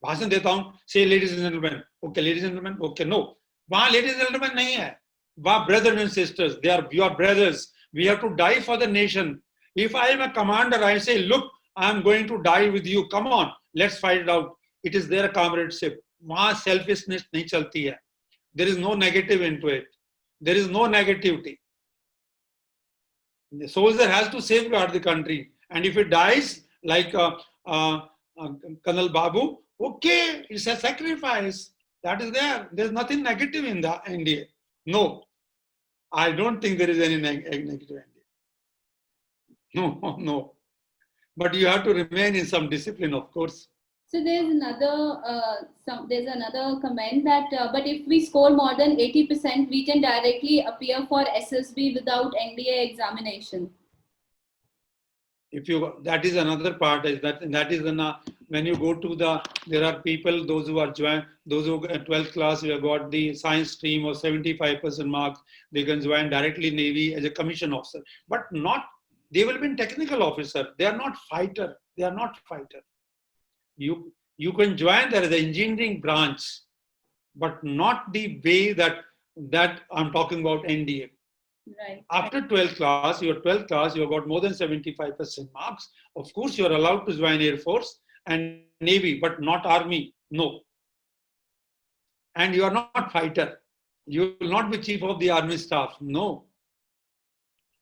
[SPEAKER 2] भाषण देता हूं, say ladies and gentlemen, okay, ladies and gentlemen, okay, no, वहां ladies and gentlemen नहीं है. वहां brothers and sisters, they are your brothers. We have to die for the nation. If I am a commander, I say, look, I am going to die with you. Come on, let's fight it out. It is their comradeship. वहां selfishness नहीं चलती है. There is no negative into it. There is no negativity. The soldier has to safeguard the country. And if it dies, like Colonel Babu, okay, it's a sacrifice. That is there. There's nothing negative in the NDA. No, I don't think there is any negative NDA. No, no. But you have to remain in some discipline, of course.
[SPEAKER 1] So there's another comment that, but if we score more than 80%, we can directly appear for SSB without NDA examination.
[SPEAKER 2] If you, that is another part. That is when you go to there are people, those who are joined, those who at 12th class, you have got the science stream or 75% marks, they can join directly Navy as a commission officer. But not, they will be technical officer. They are not fighter. They are not fighter. You can join there as an engineering branch, but not the way that I'm talking about NDA.
[SPEAKER 1] Right.
[SPEAKER 2] After 12th class, you have got more than 75% marks. Of course, you are allowed to join Air Force and Navy, but not Army. No. And you are not fighter. You will not be chief of the Army staff. No.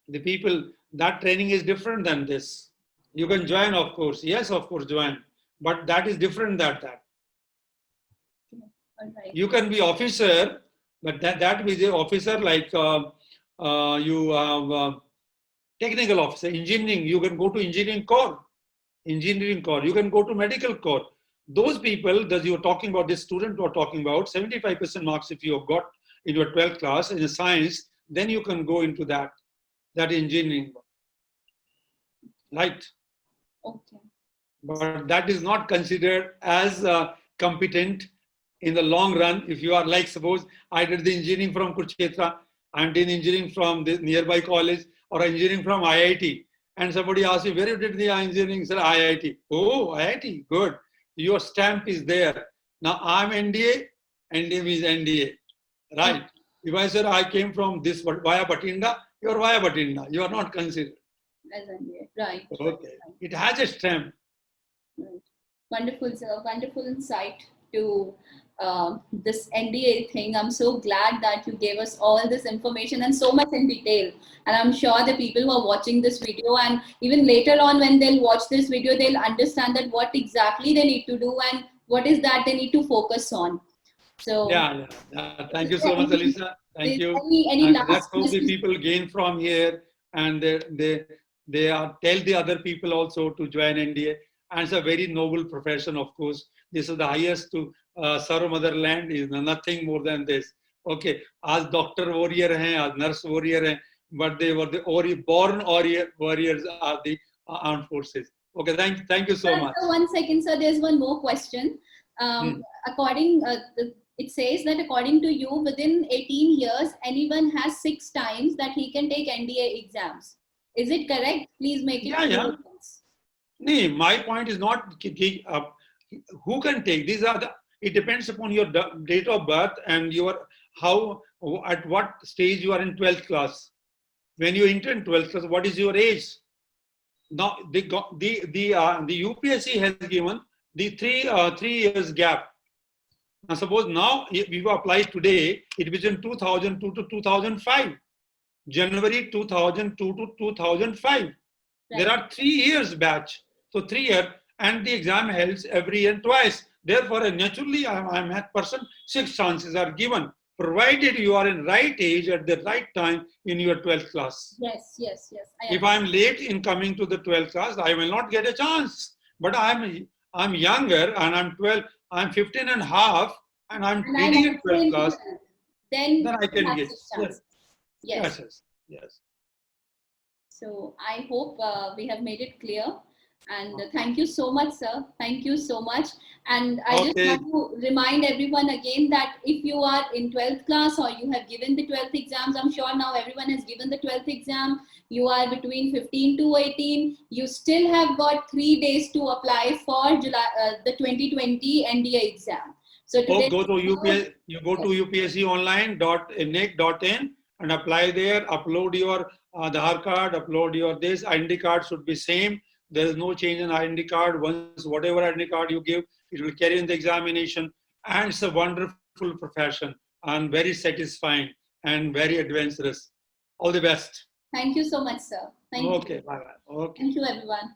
[SPEAKER 2] The people, that training is different than this. You can join, of course. Yes, of course, join. But that is different than that.
[SPEAKER 1] Right.
[SPEAKER 2] You can be officer, but that is an officer like you have technical officer, engineering. You can go to engineering corps. You can go to medical corps. Those people that you are talking about, this student you are talking about, 75% marks if you have got in your 12th class in science, then you can go into that engineering. Right?
[SPEAKER 1] Okay.
[SPEAKER 2] But that is not considered as competent in the long run. If you are like, suppose I did the engineering from Kurukshetra, I'm doing engineering from the nearby college, or engineering from IIT, and somebody asks you, where you did the engineering? Sir, IIT. Oh, IIT, good. Your stamp is there. Now I'm NDA, NDA means NDA, right? If I said I came from this via Batinda, you are via Batinda. You are not considered.
[SPEAKER 1] As NDA, right.
[SPEAKER 2] Okay. It has a stamp.
[SPEAKER 1] Right. Wonderful, sir. Wonderful insight to this NDA thing. I'm so glad that you gave us all this information and so much in detail. And I'm sure the people who are watching this video, and even later on when they'll watch this video, they'll understand that what exactly they need to do and what is that they need to focus on. So
[SPEAKER 2] yeah. Thank you so much, Alisa. Thank you.
[SPEAKER 1] Any last
[SPEAKER 2] let's hope the people gain from here, and they tell the other people also to join NDA. And it's a very noble profession, of course. This is the highest to serve motherland, is nothing more than this. Okay, as doctor warrior hain, as nurse warrior hain, but they were the born warriors are the armed forces. Okay, thank you so much.
[SPEAKER 1] 1 second, sir. There's one more question. It says that according to you, within 18 years, anyone has 6 times that he can take NDA exams. Is it correct? Please make it clear.
[SPEAKER 2] No, my point is not who can take. It depends upon your date of birth and at what stage you are in 12th class. When you enter in 12th class, what is your age? Now the UPSC has given the 3 years gap. Now suppose now if you apply today, it was in 2002 to 2005, January 2002 to 2005. Right. There are 3 years batch. So 3 years, and the exam held every year twice. Therefore, naturally, I'm a person, 6 chances are given, provided you are in right age at the right time in your 12th class.
[SPEAKER 1] Yes.
[SPEAKER 2] If I'm late in coming to the 12th class, I will not get a chance. But I'm younger and I'm 12, I'm 15 and a half, and I'm
[SPEAKER 1] And I'm
[SPEAKER 2] teaching in
[SPEAKER 1] also
[SPEAKER 2] 12th
[SPEAKER 1] in
[SPEAKER 2] class,
[SPEAKER 1] 12th. Then
[SPEAKER 2] then I
[SPEAKER 1] you
[SPEAKER 2] can
[SPEAKER 1] have
[SPEAKER 2] get,
[SPEAKER 1] 6
[SPEAKER 2] yes,
[SPEAKER 1] chances. Yes.
[SPEAKER 2] yes.
[SPEAKER 1] So I hope we have made it clear. And thank you so much, sir. Thank you so much. And I just
[SPEAKER 2] Okay.
[SPEAKER 1] want to remind everyone again that if you are in 12th class or you have given the 12th exams, I'm sure now everyone has given the 12th exam, you are between 15 to 18, you still have got 3 days to apply for the 2020 NDA exam. So today,
[SPEAKER 2] Go to UPS, you go to upsconline.nic.in and apply there, upload your Aadhaar card, upload your this, ID card should be same. There is no change in ID card. Once whatever ID card you give, it will carry in the examination. And it's a wonderful profession and very satisfying and very adventurous. All the best.
[SPEAKER 1] thank you so much, sir. Thank you.
[SPEAKER 2] Okay, bye-bye. Okay.
[SPEAKER 1] Thank you, everyone.